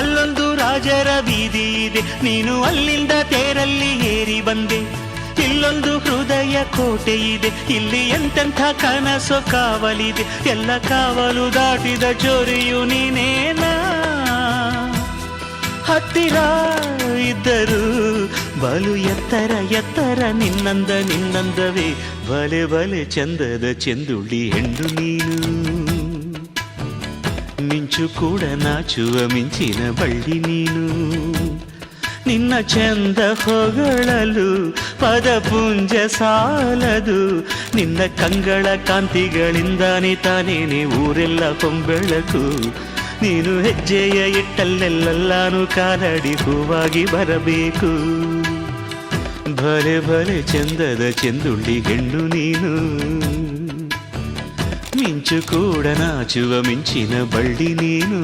ಅಲ್ಲೊಂದು ರಾಜರ ಬೀದಿ ಇದೆ, ನೀನು ಅಲ್ಲಿಂದ ತೇರಲ್ಲಿ ಏರಿ ಬಂದೆ. ಇಲ್ಲೊಂದು ಹೃದಯ ಕೋಟೆ ಇದೆ, ಇಲ್ಲಿ ಎಂತೆಂಥ ಕನಸು ಕಾವಲಿದೆ. ಎಲ್ಲ ಕಾವಲು ದಾಟಿದ ಚೋರಿಯು ನೀನೇನಾ. ಹತ್ತಿರ ಇದ್ದರು ಬಲು ಎತ್ತರ ಎತ್ತರ ನಿನ್ನಂದವೇ. ಬಲೆ ಬಲೆ ಚಂದದ ಚೆಂದುಳ್ಳಿ ಹೆಣ್ಣು ನೀನು. ಮಿಂಚು ಕೂಡ ನಾಚುವ ಮಿಂಚಿನ ಬಳ್ಳಿ ನೀನು. ನಿನ್ನ ಚಂದ ಹೊಗಳಲು ಪದಪುಂಜ ಸಾಲದು. ನಿನ್ನ ಕಂಗಳ ಕಾಂತಿಗಳಿಂದಾನೆ ತಾನೇನೆ ಊರೆಲ್ಲ ಹೊಂಬೆಳಕು. ನೀನು ಹೆಜ್ಜೆಯ ಇಟ್ಟಲ್ಲೆಲ್ಲಾನು ಕಾಲಡಿ ಹೂವಾಗಿ ಬರಬೇಕು. ಭಲೆ ಭಲೆ ಚಂದದ ಚೆಂದುಳ್ಳಿ ಹೆಣ್ಣು ನೀನು. ಮಿಂಚು ಕೂಡ ನಾಚುವ ಮಿಂಚಿನ ಬಳ್ಳಿ ನೀನು.